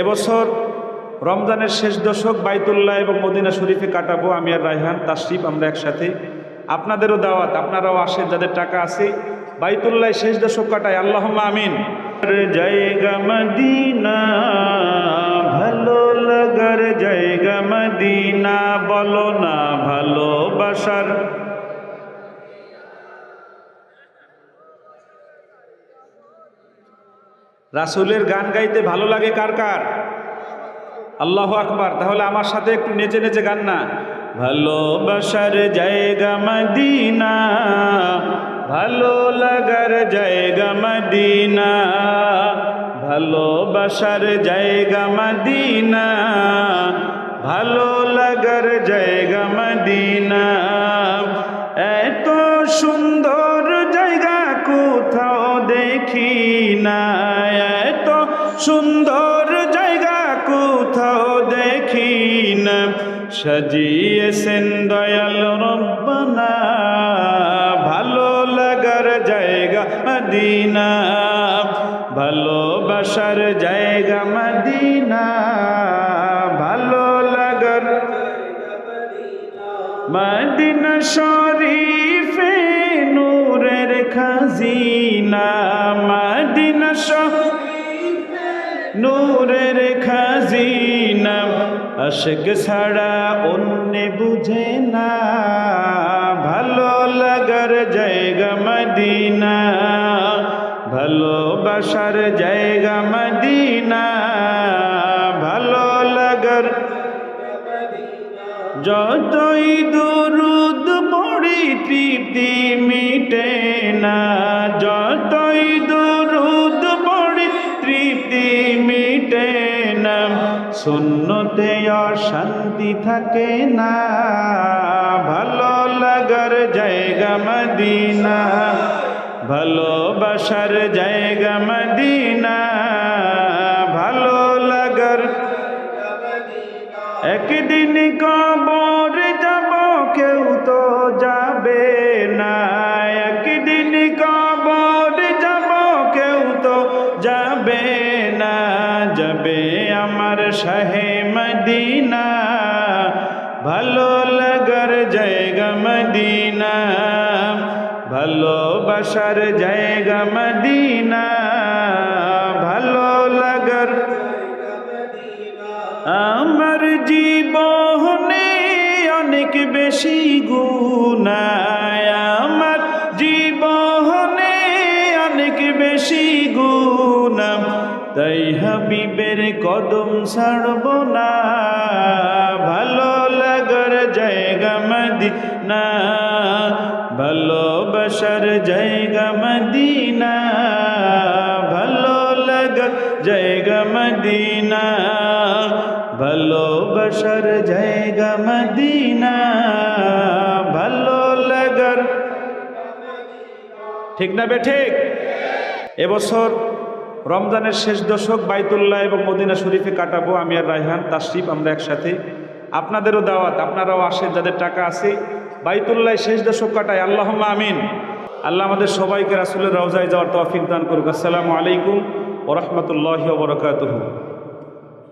এবছর রমজানের শেষ দশক বাইতুল্লাহ এবং মদিনা শরীফে কাটাবো আমি আর রায়হান তাশরিফ আমরা একসাথে। আপনাদেরও দাওয়াত, আপনারাও আসেন যাদের টাকা আছে, বাইতুল্লাহ শেষ দশক কাটায়। আল্লাহুম্মা আমিন। জায়গা মদিনা, ভালো লাগার জায়গা মদিনা, বলো না ভালোবাসার। রাসূলের গান গাইতে ভালো লাগে কার কার? আল্লাহু আকবার। তাহলে আমার সাথে একটু নেচে নেচে গান না। ভালোবাসার জায়গা মদিনা, ভালো লাগার জায়গা মদিনা, ভালোবাসার জায়গা মদিনা, ভালো লাগার জায়গা মদিনা। এত সুন্দর জায়গা কোথাও দেখি না, এত সুন্দর জায়গা কোথাও দেখি না, সাজিয়েছেন দয়াল রব্বানা, ভালো লাগার জায়গা মদিনা, ভালোবাসার জায়গা মদিনা, ভালো লাগার মদিনা শরীফে নূরের খাজিনা, মদিনা শরীফে নূরের খাজিনা, আশিক ছাড়া অন্য বুঝে না, ভালো লাগার জায়গা মদিনা, ভালোবাসার জায়গা মদিনা, ভালো লাগার। যতই দুরুদ পড়ি তৃপ্তি মিটে না, যতই দুরুদ পড়ি তৃপ্তি মিটে না, সুন্নতে অশান্তি থাকে না, ভালো লাগার জায়গা মদিনা, ভালোবাসার জায়গা মদিনা, ভালো লাগার। একদিন কবর যাব কেউ তো যাবে না, একদিন কবর যাব কেউ তো যাবে না, যাবে আমার শাহে মদিনা, ভালো লাগার জায়গা মদিনা, ভালোবাসার জায়গা মদিনা, ভালো লাগার। আমার জীবনে অনেক বেশি গুনাহ, আমার জীবনে অনেক বেশি গুনাহ, তাই হাবিবের কদম ছাড়ব না, ভালো লাগার জায়গা মদিনা, ভালোবাসার জায়গা মদিনা, ভালো লাগার জায়গা মদিনা, ভালোবাসার জায়গা মদিনা, ভালো লাগার। ঠিক না বে ঠিক? এবছর রমজানের শেষ দশক বাইতুল্লাহ এবং মদিনা শরীফে কাটাবো আমি আর রায়হান তাশরিফ আমরা একসাথে। আপনাদেরও দাওয়াত, আপনারাও আসেন যাদের টাকা আছে, বাইতুল্লাহ শেষ দশক কাটায়। আল্লাহুম্মা আমিন। আল্লাহ আমাদের সবাইকে রাসূলের রওজায় যাওয়ার তৌফিক দান করুক। আসসালামু আলাইকুম ওয়া রাহমাতুল্লাহি ওয়া বারাকাতুহু।